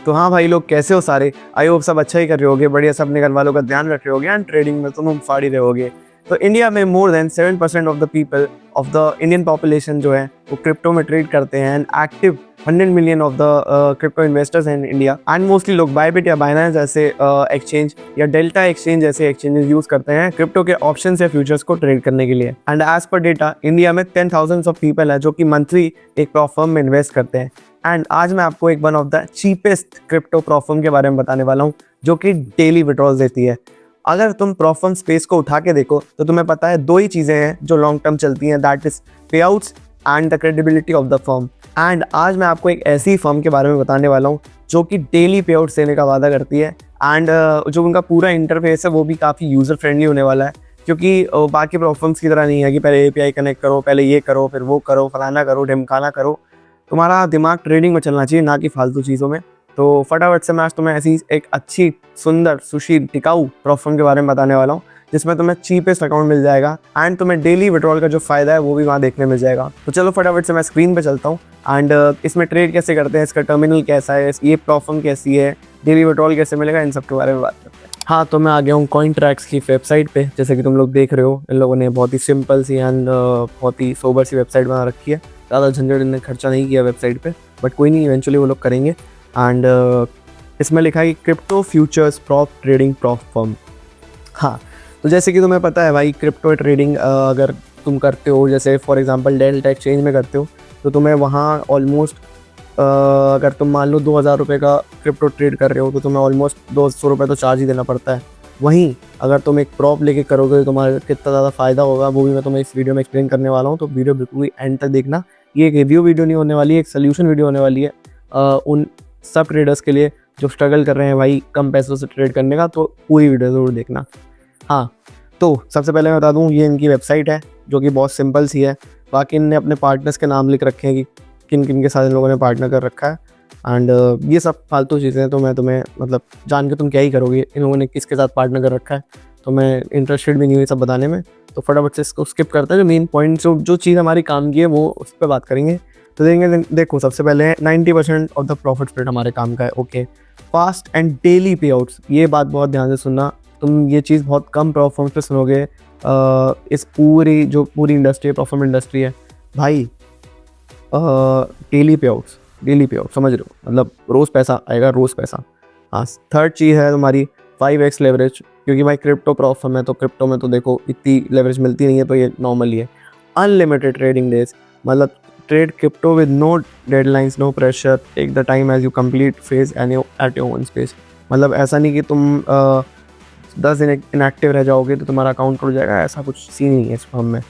तो हाँ भाई लोग, कैसे हो सारे? आई होप सब अच्छा ही कर रहे होगे, बढ़िया सब अपने घर वालों का ध्यान रख रहे होगे एंड ट्रेडिंग में तुम फाड़ी रहे होगे। तो इंडिया में more than 7% of the people of the Indian population जो है वो क्रिप्टो में ट्रेड करते हैं and active 100 million of the crypto investors in India and mostly लोग बायबिट या बाइनेंस जैसे एक्सचेंज या डेल्टा एक्सचेंज जैसे एक्सचेंजेस यूज करते हैं क्रिप्टो के ऑप्शंस या फ्यूचर्स को ट्रेड करने के लिए। And as per data India में 10,000 ऑफ पीपल है जो कि मंथली एक प्रॉप फर्म में इन्वेस्ट करते हैं। एंड आज मैं आपको एक one of the cheapest crypto prop firm के बारे में बताने वाला हूँ जो कि डेली विड्रॉल्स देती है। अगर तुम प्रॉप फर्म स्पेस को उठा के देखो तो तुम्हें पता है दो ही चीज़ें हैं जो लॉन्ग टर्म चलती हैं, दैट इज पे outs and the credibility of the firm. And आज मैं आपको एक ऐसी फर्म के बारे में बताने वाला हूँ जो कि डेली पे आउट्स देने का वादा करती है एंड जो उनका पूरा इंटरफेस है वो भी काफ़ी यूज़र फ्रेंडली होने वाला है, क्योंकि बाकी प्रॉप फर्म्स की तरह नहीं है कि पहले API कनेक्ट करो, पहले ये करो, फिर वो करो, फलाना करो, ढिमकाना करो। तुम्हारा दिमाग ट्रेडिंग में चलना चाहिए, ना कि फालतू चीज़ों में। तो फटाफट से मैं आज तुम्हें ऐसी एक अच्छी, सुंदर, सुशील, टिकाऊ प्रॉप फर्म के बारे में बताने वाला हूँ जिसमें तुम्हें चीपेस्ट अकाउंट मिल जाएगा एंड तुम्हें डेली विड्रॉल का जो फायदा है वो भी वहाँ देखने मिल जाएगा। तो चलो फटाफट से मैं स्क्रीन पे चलता हूँ एंड इसमें ट्रेड कैसे करते हैं, इसका टर्मिनल कैसा है, ये प्रॉप फर्म कैसी है, डेली विड्रॉल कैसे मिलेगा, इन सब के बारे में बात करते हैं। हाँ, तो मैं आ गया हूँ कॉइनट्रैक्स की वेबसाइट पे। जैसे कि तुम लोग देख रहे हो, इन लोगों ने बहुत ही सिंपल सी एंड बहुत ही सोबर सी वेबसाइट बना रखी है। ज़्यादा झंझट इन्हें खर्चा नहीं किया वेबसाइट पे, बट कोई नहीं, इवेंचुअली वो लोग करेंगे। एंड इसमें लिखा है crypto futures prop trading prop firm. हाँ, तो जैसे कि तुम्हें पता है भाई, क्रिप्टो ट्रेडिंग अगर तुम करते हो, जैसे फॉर एग्जांपल डेल्टा एक्सचेंज में करते हो, तो तुम्हें वहाँ ऑलमोस्ट अगर तुम मान लो 2,000 रुपये का क्रिप्टो ट्रेड कर रहे हो तो तुम्हें ऑलमोस्ट 200 रुपये तो चार्ज ही देना पड़ता है। वहीं अगर तुम एक प्रॉप लेके करोगे तो तुम्हारा कितना ज़्यादा फ़ायदा होगा वो भी मैं तुम्हें इस वीडियो में एक्सप्लेन करने वाला हूँ। तो वीडियो बिल्कुल एंड तक देखना। ये एक रिव्यू वीडियो नहीं होने वाली है, एक सोल्यूशन वीडियो होने वाली है उन सब ट्रेडर्स के लिए जो स्ट्रगल कर रहे हैं भाई कम पैसों से ट्रेड करने का। तो पूरी वीडियो ज़रूर देखना। हाँ, तो सबसे पहले मैं बता दूँ, ये इनकी वेबसाइट है जो कि बहुत सिंपल सी है। बाकी इनने अपने पार्टनर्स के नाम लिख रखे हैं कि किन किन के साथ इन लोगों ने पार्टनर कर रखा है एंड ये सब फालतू चीज़ें हैं। तो मैं तुम्हें मतलब जान के तुम क्या ही करोगे इन लोगों ने किसके साथ पार्टनर कर रखा है, तो मैं इंटरेस्टेड भी नहीं हुई सब बताने में। तो फटाफट से इसको स्किप करता है। जो मेन पॉइंट जो चीज़ हमारी काम की है वो उस पर बात करेंगे। तो देखो सबसे पहले 90% ऑफ द प्रॉफिट स्प्रेड हमारे काम का है। ओके, फास्ट एंड डेली पे आउट्स, ये बात बहुत ध्यान से सुनना। तुम ये चीज़ बहुत कम प्रॉप फर्म्स पे सुनोगे। इस पूरी इंडस्ट्री है, प्रॉप फर्म इंडस्ट्री है भाई, डेली पे आउट समझ रहे हो, मतलब रोज़ पैसा आएगा, रोज़ पैसा। हाँ, थर्ड चीज़ है तुम्हारी 5x लेवरेज, क्योंकि भाई क्रिप्टो प्रॉप फर्म है तो क्रिप्टो में तो देखो इतनी लेवरेज मिलती नहीं है, तो ये नॉर्मली है। अनलिमिटेड ट्रेडिंग डेज, मतलब trade crypto with no deadlines, no pressure, take the time as you complete phase at your own space. मतलब ऐसा नहीं कि तुम 10 दिन इनएक्टिव रह जाओगे तो तुम्हारा अकाउंट उड़ जाएगा, ऐसा कुछ सीन नहीं है इस फर्म में।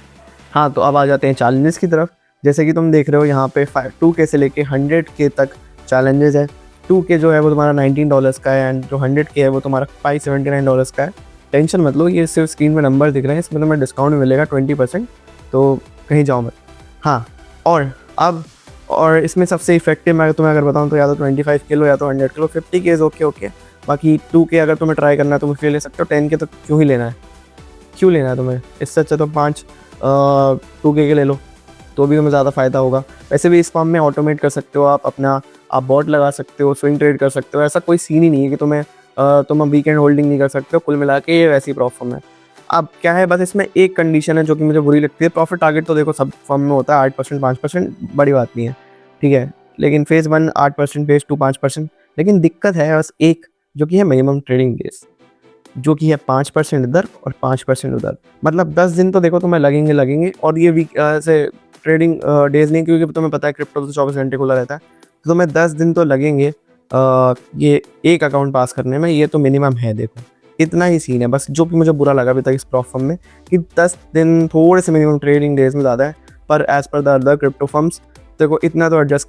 हाँ, तो अब आ जाते हैं चैलेंजेस की तरफ। जैसे कि तुम देख रहे हो यहाँ पे 2K से लेके 100K तक चैलेंजेस है। 2K जो है वो तुम्हारा $19 का है एंड जो 100K है वो तुम्हारा $579 का है। टेंशन मत लो, ये सिर्फ स्क्रीन में नंबर दिख रहे हैं, इसमें तुम्हें डिस्काउंट मिलेगा 20%, तो कहीं जाओ मत। हाँ, और इसमें सबसे इफेक्टिव मैं तुम्हें अगर बताऊँ तो या तो 25 किलो या तो 100 किलो। 50K okay. बाकी 2K अगर तुम्हें ट्राई करना है तो फिर ले सकते हो। 10K तो क्यों लेना है तुम्हें, इससे अच्छा तो 5 2K के ले लो, तो भी तुम्हें ज़्यादा फ़ायदा होगा। वैसे भी इस फॉर्म में ऑटोमेट कर सकते हो आप बॉट लगा सकते हो, स्विंग ट्रेड कर सकते हो। ऐसा कोई सीन ही नहीं है कि तुम वीकेंड होल्डिंग नहीं कर सकते हो। कुल मिला के ये वैसी प्रॉप फॉर्म है। अब क्या है, बस इसमें एक कंडीशन है जो कि मुझे बुरी लगती है। प्रॉफिट टारगेट तो देखो सब फॉर्म में होता है 8%, 5%, बड़ी बात नहीं है, ठीक है। लेकिन फेज़ 1 8%, फेज़ 2 5%। लेकिन दिक्कत है बस एक, जो कि है मिनिमम ट्रेडिंग डेज, जो कि है 5% इधर और 5% उधर। मतलब 10 दिन तो देखो तुम्हें लगेंगे। और ये वीक से ट्रेडिंग डेज नहीं, क्योंकि तुम्हें पता है क्रिप्टो तो 24 घंटे खुला रहता है, तो तुम्हें 10 दिन तो लगेंगे ये एक अकाउंट पास करने में। ये तो मिनिमम है, देखो इतना ही सीन है बस। जो कि मुझे बुरा लगा अभी तक इस प्रॉप फर्म में कि 10 दिन थोड़े से मिनिमम ट्रेडिंग डेज में ज़्यादा है, पर as per the other crypto firms देखो इतना तो एडजस्ट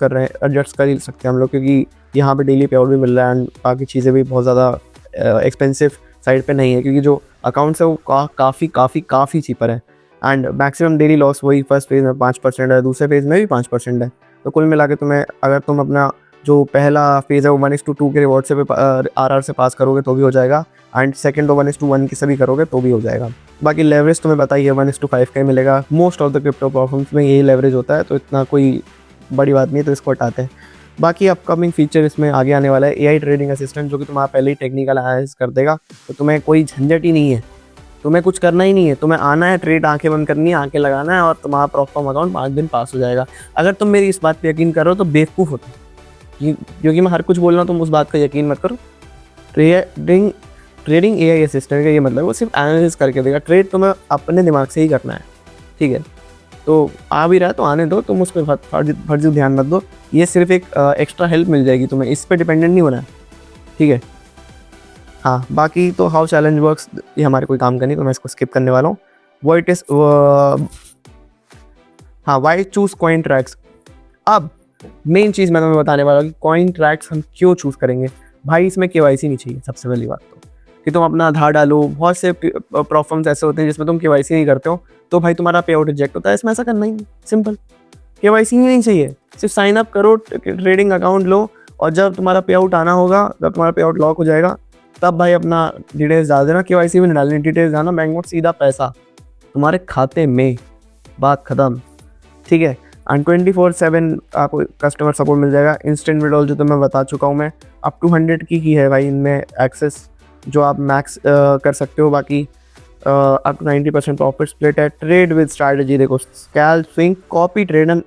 कर ही सकते हैं हम लोग, क्योंकि यहाँ पे डेली पे आउट भी मिल रहा है एंड बाकी चीज़ें भी बहुत ज़्यादा एक्सपेंसिव साइड पे नहीं है, क्योंकि जो अकाउंट्स है वो काफ़ी चीपर है। एंड मैक्सिमम डेली लॉस वही फर्स्ट फेज़ में 5% है, दूसरे फेज़ में भी 5% है। तो कुल मिला के तुम्हें, अगर तुम अपना जो पहला फेज़ है वो 1:2 के रिवॉर्ड से RR से पास करोगे तो भी हो जाएगा, एंड सेकंड तो 1:1 की से भी करोगे तो भी हो जाएगा। बाकी लेवरेज तुम्हें बताइए 1:5 का ही मिलेगा। Most of the crypto platforms में यही लेवरेज होता है, तो इतना कोई बड़ी बात नहीं है, तो इसको हटाते हैं। बाकी अपकमिंग फीचर इसमें आगे आने वाला है AI ट्रेडिंग असिस्टेंट, जो कि तुम्हारा पहले ही टेक्निकल एनालिसिस कर देगा। तो तुम्हें कोई झंझट ही नहीं है, तुम्हें कुछ करना ही नहीं है, तुम्हें आना है, ट्रेड आंखें बंद करनी है, आंखें लगाना है और तुम्हारा प्रॉफिट अकाउंट 5 दिन पास हो जाएगा। अगर तुम मेरी इस बात पे यकीन करो तो बेवकूफ़ हो तुम, क्योंकि मैं हर कुछ बोल रहा हूँ, तुम उस बात का यकीन मत करो। ट्रेडिंग AI असिस्टेंट का ये मतलब वो सिर्फ एनालिसिस करके देगा, ट्रेड तुम्हें अपने दिमाग से ही करना है, ठीक है। तो आ भी रहा है तो आने दो, तुम उस पर फर्जी ध्यान मत दो, ये सिर्फ एक एक्स्ट्रा हेल्प मिल जाएगी तुम्हें, इस पर डिपेंडेंट नहीं होना है, ठीक है। हाँ, बाकी तो हाउ चैलेंज वर्क्स ये हमारे कोई काम का नहीं, तो मैं इसको स्किप करने वाला हूँ। वो इट इज़ हाँ, वाई चूज़ कॉइन ट्रैक्स। अब मेन चीज़ मैं तुम्हें बताने वाला हूँ कि कॉइन ट्रैक्स हम क्यों चूज़ करेंगे। भाई इसमें KYC नहीं चाहिए, सबसे पहली बात तो, कि तुम अपना आधार डालो। बहुत से प्लेटफॉर्म्स ऐसे होते हैं जिसमें तुम KYC नहीं करते हो तो भाई तुम्हारा पे आउट रिजेक्ट होता है। इसमें ऐसा करना ही नहीं, सिंपल, KYC ही नहीं चाहिए, सिर्फ साइन अप करो, ट्रेडिंग अकाउंट लो, और जब तुम्हारा पे आउट आना होगा, जब तुम्हारा पे आउट लॉक हो जाएगा, तब भाई अपना डिटेल्स डाल देना। KYC भी नहीं डालनी, डिटेल्स डालना, बैंक में सीधा पैसा तुम्हारे खाते में, बात खत्म, ठीक है। एंड 24/7 आपको कस्टमर सपोर्ट मिल जाएगा। इंस्टेंट विड्रॉल जो तो मैं बता चुका हूँ मैं, अप टू 100 की है भाई इनमें एक्सेस, जो आप मैक्स कर सकते हो। बाकी अप टू 90% प्रॉफिट स्प्लिट है। ट्रेड विद स्ट्रैटेजी, देखो स्कैल्प, स्विंग, कॉपी ट्रेड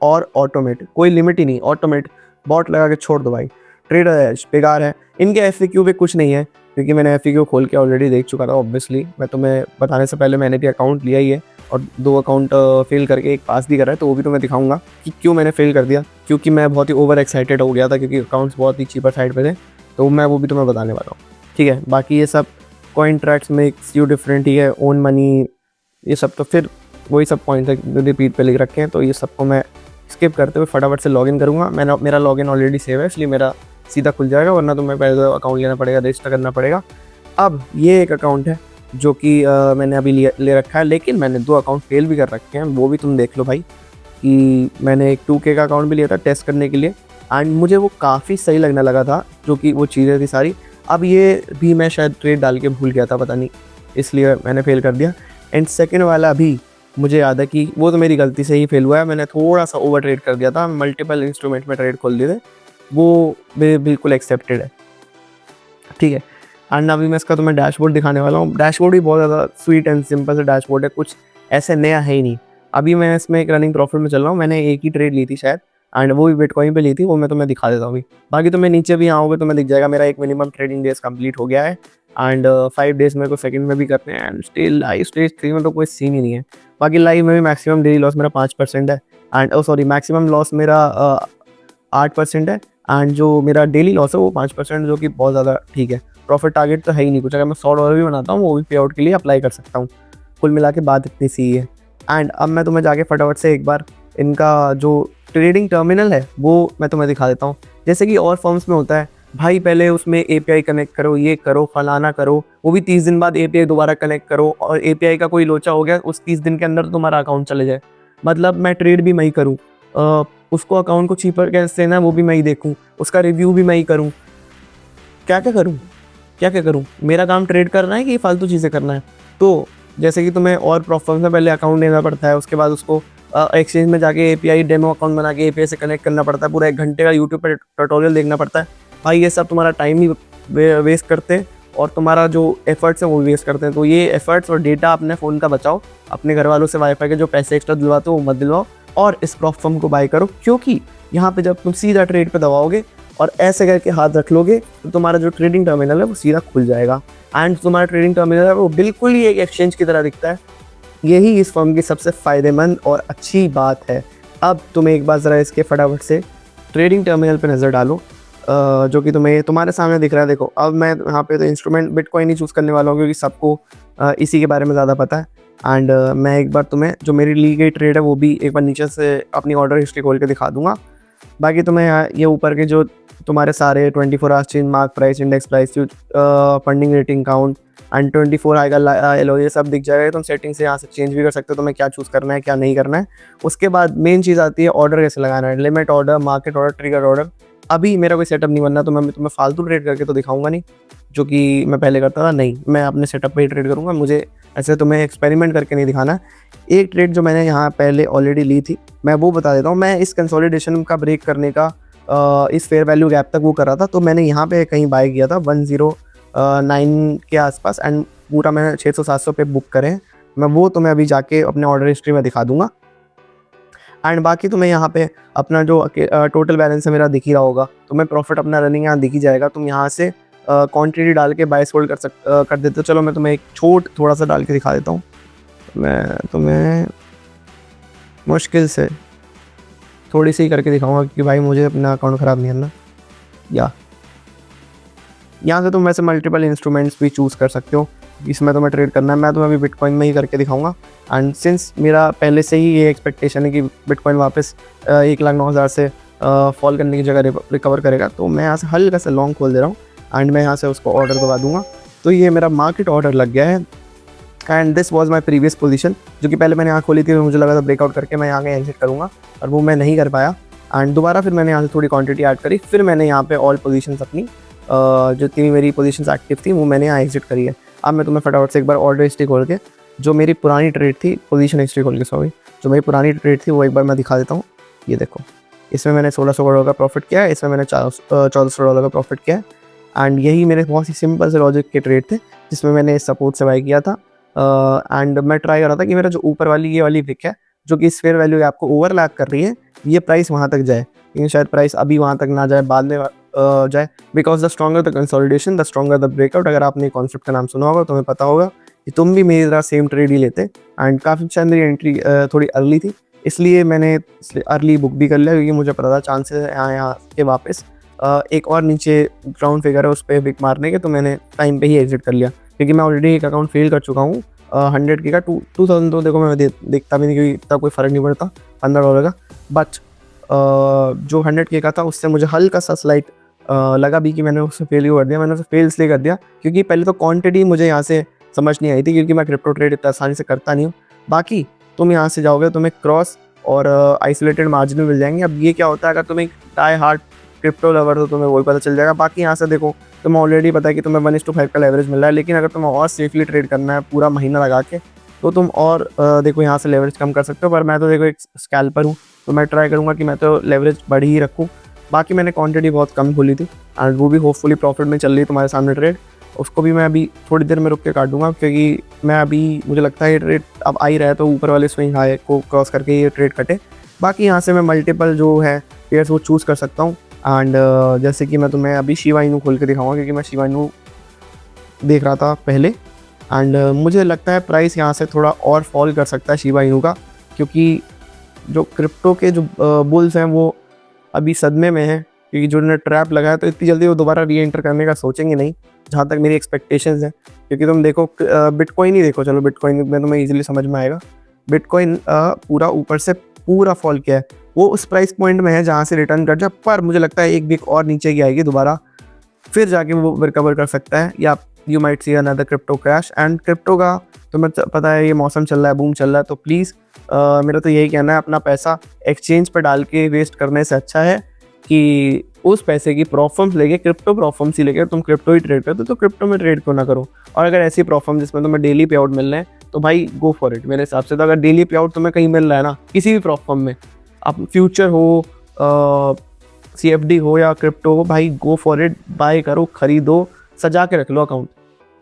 और ऑटोमेट, कोई लिमिट ही नहीं, ऑटोमेट बॉट लगा के छोड़ दो भाई। ट्रेडर है बेकार है, इनके FAQ पे कुछ नहीं है, क्योंकि मैंने FAQ खोल के ऑलरेडी देख चुका था। ऑब्वियसली मैं तुम्हें बताने से पहले मैंने भी अकाउंट लिया ही है, और 2 अकाउंट फेल करके एक पास भी कर रहा है, तो वो भी तुम्हें दिखाऊंगा कि क्यों मैंने फेल कर दिया, क्योंकि मैं बहुत ही ओवर एक्साइटेड हो गया था, क्योंकि अकाउंट्स बहुत ही चीपर साइड पे थे, तो मैं वो भी तुम्हें बताने वाला हूँ, ठीक है। बाकी ये सब coin tracks makes you different ही है, ओन मनी, ये सब तो फिर वही सब पॉइंट रिपीट पे लिख रखे हैं, तो ये सबको मैं स्किप करते हुए फटाफट से लॉगिन करूँगा। मेरा लॉगिन ऑलरेडी सेव है, इसलिए मेरा सीधा खुल जाएगा, वरना तुम्हें पहले तो अकाउंट लेना पड़ेगा, रजिस्टर करना पड़ेगा। अब ये एक अकाउंट है जो कि मैंने अभी ले रखा है, लेकिन मैंने 2 अकाउंट फेल भी कर रखे हैं, वो भी तुम देख लो भाई। कि मैंने एक 2K का अकाउंट भी लिया था टेस्ट करने के लिए, एंड मुझे वो काफ़ी सही लगने लगा था, जो कि वो चीज़ें थी सारी। अब ये भी मैं शायद ट्रेड डाल के भूल गया था, पता नहीं, इसलिए मैंने फेल कर दिया। एंड सेकेंड वाला भी मुझे याद है कि वो तो मेरी गलती से ही फेल हुआ है, मैंने थोड़ा सा ओवर ट्रेड कर दिया था, मल्टीपल इंस्ट्रूमेंट में ट्रेड खोल दिए थे, वो बिल्कुल एक्सेप्टेड है, ठीक है। एंड अभी मैं इसका तुम्हें डैशबोर्ड दिखाने वाला हूँ। डैशबोर्ड भी बहुत ज़्यादा स्वीट एंड सिंपल से डैशबोर्ड है, कुछ ऐसे नया है ही नहीं। अभी मैं इसमें एक रनिंग प्रॉफिट में चल रहा हूँ, मैंने एक ही ट्रेड ली थी शायद, एंड वो भी बिटकॉइन पे ली थी, वो मैं तुम्हें दिखा देता हूँ अभी। बाकी तुम्हें नीचे भी आओगे तो मैं दिख जाएगा, मेरा एक मिनिमम ट्रेडिंग डेज कंप्लीट हो गया है, एंड 5 डेज मेरे को सेकंड में भी करते हैं, एंड स्टिल लाइव स्टेज 3 में तो कोई सीन ही नहीं है। बाकी लाइव में भी मैक्सिमम डेली लॉस मेरा 5% है, एंड सॉरी मैक्सिमम लॉस मेरा 8% है, एंड जो मेरा डेली लॉस है वो 5%, जो कि बहुत ज़्यादा ठीक है। प्रॉफिट टारगेट तो है ही नहीं कुछ, अगर मैं $100 भी बनाता हूँ वो भी पे आउट के लिए अप्लाई कर सकता हूँ। कुल मिला के बात इतनी सी है। एंड अब मैं तुम्हें जाके फटाफट से एक बार इनका जो ट्रेडिंग टर्मिनल है वो मैं तुम्हें दिखा देता हूँ। जैसे कि और फर्म्स में होता है भाई, पहले उसमें API कनेक्ट करो, ये करो, फलाना करो, वो भी 30 दिन बाद API दोबारा कनेक्ट करो, और API का कोई लोचा हो गया उस 30 दिन के अंदर तो तुम्हारा अकाउंट चले जाए। मतलब मैं ट्रेड भी मैं ही करूँ, उसको अकाउंट को चीपर कैसे देना है वो भी मैं ही देखूँ, उसका रिव्यू भी मैं ही करूँ, क्या क्या करूँ, मेरा काम ट्रेड करना है कि फालतू चीज़ें करना है। तो जैसे कि तुम्हें और प्रोफर्म से पहले अकाउंट लेना पड़ता है, उसके बाद उसको एक्सचेंज में जाके API डेमो अकाउंट बना के API से कनेक्ट करना पड़ता है, पूरा 1 घंटे का यूट्यूब पर ट्यूटोरियल देखना पड़ता है भाई, ये सब तुम्हारा टाइम ही वेस्ट करते हैं और तुम्हारा जो एफर्ट्स है वो वेस्ट करते हैं। तो ये एफर्ट्स और डेटा अपने फ़ोन का बचाओ, अपने घर वालों से वाईफाई के जो पैसे एक्स्ट्रा दिलवाते हो वो मत दिलवाओ, और इस प्लेटफॉर्म को बाय करो, क्योंकि यहाँ पे जब तुम सीधा ट्रेड पे दबाओगे और ऐसे करके हाथ रख लोगे तो तुम्हारा जो ट्रेडिंग टर्मिनल है वो सीधा खुल जाएगा, एंड तुम्हारा ट्रेडिंग टर्मिनल है वो बिल्कुल ही एक एक्सचेंज की तरह दिखता है। यही इस फर्म की सबसे फ़ायदेमंद और अच्छी बात है। अब तुम्हें एक बार ज़रा इसके फटाफट से ट्रेडिंग टर्मिनल पे नज़र डालो, जो कि तुम्हारे सामने दिख रहा है। देखो अब मैं यहाँ पे तो इंस्ट्रूमेंट बिटकॉइन ही चूज़ करने वाला हूँ, क्योंकि सबको इसी के बारे में ज़्यादा पता है। एंड मैं एक बार तुम्हें जो मेरी ली गई ट्रेड है वो भी एक बार नीचे से अपनी ऑर्डर हिस्ट्री खोल के दिखा दूंगा। बाकी तुम्हें ये ऊपर के जो तुम्हारे सारे 24 hours change, mark price, index price, funding rating count and 24 आएगा LO, ये सब दिख जाएगा। तुम सेटिंग से यहाँ से चेंज भी कर सकते हो तुम्हें क्या चूज़ करना है क्या नहीं करना है। उसके बाद मेन चीज़ आती है ऑर्डर कैसे लगाना है, limit order, market order, trigger order. अभी मेरा कोई सेटअप नहीं बनना, तो मैं तुम्हें फालतू ट्रेड करके तो दिखाऊंगा नहीं, जो कि मैं पहले करता था। नहीं, मैं अपने सेटअप पे ही ट्रेड करूंगा, मुझे ऐसे तुम्हें एक्सपेरिमेंट करके नहीं दिखाना। एक ट्रेड जो मैंने यहाँ पहले ऑलरेडी ली थी मैं वो बता देता हूँ। मैं इस कंसोलिडेशन का ब्रेक करने का इस फेयर वैल्यू गैप तक वो कर रहा था, तो मैंने यहाँ पे कहीं बाय किया था 109 के आसपास, एंड पूरा मैंने 600-700 पे बुक करे हैं। मैं वो तुम्हें अभी जाके अपने ऑर्डर हिस्ट्री में दिखा दूंगा। एंड बाकी तुम्हें यहाँ पे अपना जो टोटल बैलेंस है मेरा दिख ही रहा होगा, तुम्हें प्रॉफिट अपना रनिंग यहाँ दिख ही जाएगा। तुम यहाँ से क्वांटिटी डाल के बाय सोल्ड कर देते हो। चलो मैं तुम्हें एक थोड़ा सा डाल के दिखा देता हूँ। मैं तुम्हें मुश्किल से थोड़ी सी करके दिखाऊंगा, क्योंकि भाई मुझे अपना अकाउंट ख़राब नहीं करना। यहाँ से तुम वैसे मल्टीपल इंस्ट्रूमेंट्स भी चूज़ कर सकते हो, इसमें तुम्हें ट्रेड करना है। मैं तुम्हें अभी बिटकॉइन में ही करके दिखाऊंगा। एंड सिंस मेरा पहले से ही ये एक्सपेक्टेशन है कि बिटकॉइन वापस 1,09,000 से फॉल करने की जगह रिकवर करेगा, तो मैं यहाँ से हल्का सा लॉन्ग खोल दे रहा हूँ एंड मैं यहाँ से उसको ऑर्डर दबा दूंगा। तो ये मेरा मार्केट ऑर्डर लग गया है। And this was my previous position, जो कि पहले मैंने यहाँ खोली थी, मुझे लगा था ब्रेकआउट करके मैं यहाँ एग्जिट करूँगा, और वो मैं नहीं कर पाया। एंड दोबारा फिर मैंने यहाँ से थोड़ी क्वांटिटी ऐड करी, फिर मैंने यहाँ पे ऑल पोजीशंस अपनी जितनी मेरी पोजीशंस एक्टिव थी वो मैंने यहाँ एग्जिट करी है। अब मैं तुम्हें फटाफट से एक बार ऑर्डर हिस्ट्री खोल के, जो मेरी पुरानी ट्रेड थी, पोजीशन हिस्ट्री खोल के सॉरी, जो मेरी पुरानी ट्रेड थी वो एक बार मैं दिखा देता हूँ। ये देखो, इसमें मैंने $1,600 का प्रॉफिट किया है, इसमें मैंने $1,400 का प्रॉफिट किया है। एंड यही मेरे बहुत ही सिंपल से लॉजिक के ट्रेड थे, जिसमें मैंने इस सपोर्ट से बाय किया था। एंड मैं ट्राई कर रहा था कि मेरा जो ऊपर वाली ये वाली विक है, जो कि इस फेयर वैल्यू गैप को ओवरलैप कर रही है, ये प्राइस वहाँ तक जाए, लेकिन शायद प्राइस अभी वहाँ तक ना जाए, बाद में जाए। Because the stronger the consolidation the stronger the breakout. अगर आपने कॉन्सेप्ट का नाम सुना होगा, तुम्हें पता होगा कि तुम भी मेरी तरह सेम ट्रेड ही लेते। एंड काफ़ी शायद मेरी एंट्री थोड़ी अर्ली थी, इसलिए मैंने अर्ली बुक भी कर लिया, क्योंकि मुझे पता था चांसेस है यहाँ के वापस एक और नीचे ग्राउंड फिगर है उस पर बिक मारने के, तो मैंने टाइम पे ही एग्जिट कर लिया, क्योंकि मैं ऑलरेडी एक अकाउंट फेल कर चुका हूँ 100K का। 2000 तो देखो मैं देखता भी नहीं, क्योंकि इतना कोई फ़र्क नहीं पड़ता $15 का। बट जो 100K का था, उससे मुझे हल्का सा स्लाइट लगा भी कि मैंने उसे फेल कर दिया। मैंने उसे फेल इसलिए कर दिया क्योंकि पहले तो क्वांटिटी मुझे यहाँ से समझ नहीं आई थी, क्योंकि मैं क्रिप्टो ट्रेड इतना आसानी से करता नहीं हूँ। बाकी तुम यहाँ से जाओगे, तुम्हें क्रॉस और आइसोलेटेड मार्जिन मिल जाएंगे। अब ये क्या होता है, अगर तुम एक डाई हार्ड क्रिप्टो लवर तो तुम्हें वही पता चल जाएगा। बाकी यहाँ से देखो, तुम्हें ऑलरेडी पता है कि तुम्हें 1:5 का लेवरेज मिल रहा है, लेकिन अगर तुम्हें और सेफली ट्रेड करना है पूरा महीना लगा के, तो तुम और देखो यहाँ से लेवरेज कम कर सकते हो। पर मैं तो देखो एक स्कैल्पर हूँ, तो मैं ट्राई करूँगा कि मैं तो लेवरेज बढ़ी ही रखूँ। बाकी मैंने क्वांटिटी बहुत कम खोली थी, एंड वो भी होपफुली प्रॉफिट में चल रही है तुम्हारे सामने ट्रेड। उसको भी मैं अभी थोड़ी देर में रुक के काट दूंगा, क्योंकि मैं अभी मुझे लगता है ये ट्रेड अब आ ही रहा है, तो ऊपर वाले स्विंग हाई को क्रॉस करके ये ट्रेड कटे। बाकी यहाँ से मैं मल्टीपल जो है पेयर्स वो चूज़ कर सकता हूँ। एंड जैसे कि मैं तुम्हें अभी शिबा इनू खोल के दिखाऊंगा, क्योंकि मैं शिबा इनू देख रहा था पहले। एंड मुझे लगता है प्राइस यहाँ से थोड़ा और फॉल कर सकता है शिबा इनू का, क्योंकि जो क्रिप्टो के जो बुल्स हैं वो अभी सदमे में हैं, क्योंकि जो उन्होंने ट्रैप लगाया, तो इतनी जल्दी वो दोबारा री एंटर करने का सोचेंगे नहीं, जहाँ तक मेरी एक्सपेक्टेशंस हैं। क्योंकि तुम देखो बिटकॉइन ही देखो, चलो बिटकॉइन में तुम्हें इजीली समझ में आएगा। बिटकॉइन पूरा ऊपर से पूरा फॉल किया है, वो उस प्राइस पॉइंट में है जहाँ से रिटर्न कर जाए, पर मुझे लगता है एक वीक और नीचे की आएगी दोबारा, फिर जाके वो रिकवर कर सकता है, या you might see another crypto crash. And crypto का तुम्हें पता है ये मौसम चल रहा है, बूम चल रहा है, तो प्लीज़ मेरा तो यही कहना है, अपना पैसा एक्सचेंज पर डाल के वेस्ट करने से अच्छा है कि उस पैसे की प्रॉफर्म्स लेके, क्रिप्टो प्रॉफर्म्स ही लेके तुम क्रिप्टो ही ट्रेड करते हो, तो क्रिप्टो में ट्रेड क्यों ना करो। और अगर ऐसी प्रॉफर्म जिसमें तुम्हें डेली पे आउट मिल रहे हैं, तो भाई गो फॉर इट। मेरे हिसाब से तो अगर डेली पे आउट तुम्हें कहीं मिल रहा है ना, किसी भी प्रॉफर्म में, अब फ्यूचर हो, CFD हो या क्रिप्टो हो, भाई गो फॉर इट, बाय करो, खरीदो, सजा के रख लो अकाउंट,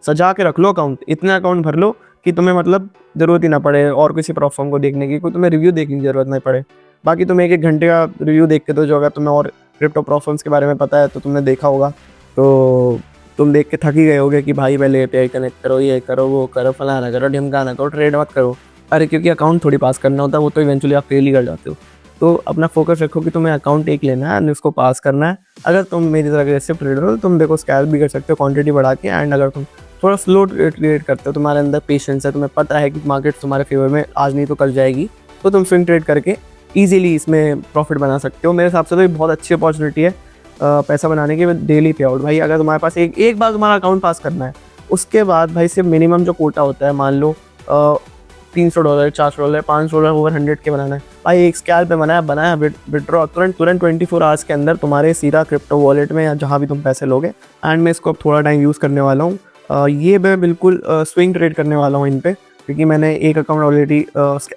सजा के रख लो अकाउंट, इतना अकाउंट भर लो कि तुम्हें मतलब ज़रूरत ही ना पड़े और किसी प्लेटफॉर्म को देखने की, कोई तुम्हें रिव्यू देखने की ज़रूरत नहीं पड़े। बाकी तुम 1-1 घंटे का रिव्यू देख के, तो जो अगर तुम्हें और क्रिप्टो प्लेटफॉर्म्स के बारे में पता है तो तुमने देखा होगा, तो तुम देख के थक ही गए होगे कि भाई पहले API कनेक्ट करो, ये करो, वो करो, फलाना करो, ढिमकाना करो, ट्रेड मत करो। अरे क्योंकि अकाउंट थोड़ी पास करना होता है, वो तो इवेंचुअली आप फेल ही कर जाते हो। तो अपना फोकस रखो कि तुम्हें अकाउंट एक लेना है एंड उसको पास करना है। अगर तुम मेरी तरह एग्रेसिव ट्रेडर हो तो तुम देखो स्कैल्प भी कर सकते हो क्वांटिटी बढ़ा के। एंड अगर तुम थोड़ा स्लो ट्रेड करते हो, तुम्हारे अंदर पेशेंस है, तुम्हें पता है कि मार्केट तुम्हारे फेवर में आज नहीं तो कल जाएगी, तो तुम स्विंग ट्रेड करके ईजिली इसमें प्रॉफिट बना सकते हो। मेरे हिसाब से तो ये बहुत अच्छी अपॉर्चुनिटी है पैसा बनाने की डेली पे आउट। भाई अगर तुम्हारे पास एक बार तुम्हारा अकाउंट पास करना है, उसके बाद भाई सिर्फ मिनिमम जो कोटा होता है, मान लो $300, $400, $500 ओवर 100K बनाना है, भाई एक स्कैल्प पे बनाया विड्रॉ तुरंत 24 आवर्स के अंदर तुम्हारे सीधा क्रिप्टो वॉलेट में या जहाँ भी तुम पैसे लोगे। एंड मैं इसको अब थोड़ा टाइम यूज़ करने वाला हूँ। ये मैं बिल्कुल स्विंग ट्रेड करने वाला हूँ इन पे, क्योंकि मैंने एक अकाउंट ऑलरेडी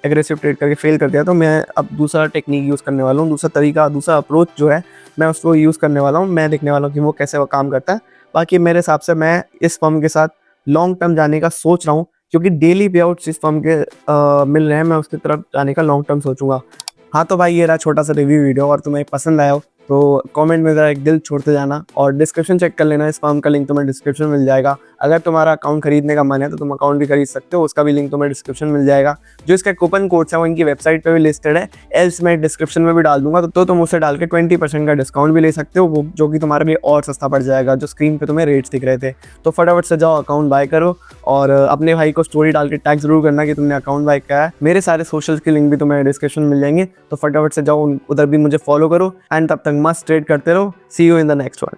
एग्रेसिव ट्रेड करके फेल कर दिया, तो मैं अब दूसरा टेक्निक यूज़ करने वाला हूँ, दूसरा तरीका, दूसरा अप्रोच जो है मैं उसको यूज़ करने वाला हूँ। मैं देखने वाला हूँ कि वो कैसे वो काम करता है। बाकी मेरे हिसाब से मैं इस फर्म के साथ लॉन्ग टर्म जाने का सोच रहा हूँ, क्योंकि डेली पे आउट्स इस फर्म के मिल रहे हैं, मैं उसकी तरफ जाने का लॉन्ग टर्म सोचूंगा। हाँ तो भाई ये रहा छोटा सा रिव्यू वीडियो, और तुम्हें पसंद आया हो तो कमेंट में ज़रा एक दिल छोड़ते जाना, और डिस्क्रिप्शन चेक कर लेना, इस फॉर्म का लिंक तुम्हें डिस्क्रिप्शन मिल जाएगा। अगर तुम्हारा अकाउंट खरीदने का मन है तो तुम अकाउंट भी खरीद सकते हो, उसका भी लिंक तुम्हें डिस्क्रिप्शन मिल जाएगा। जो इसका कूपन कोड्स है वो इनकी वेबसाइट पे भी लिस्टेड है, एल्स मैं डिस्क्रिप्शन में भी डाल दूंगा, तो तुम उसे डाल के 20% का डिस्काउंट भी ले सकते हो, वो जो कि तुम्हारे लिए और सस्ता पड़ जाएगा, जो स्क्रीन पे तुम्हें रेट्स दिख रहे थे। तो फटाफट से जाओ अकाउंट बाय करो, और अपने भाई को स्टोरी डाल के टैग जरूर करना कि तुमने अकाउंट बाय किया है। मेरे सारे सोशल्स के लिंक भी तुम्हें डिस्क्रिप्शन में मिल जाएंगे, तो फटाफट से जाओ उधर भी मुझे फॉलो करो, एंड तब तक मस्त ट्रेड करते रहो। See you in the next one.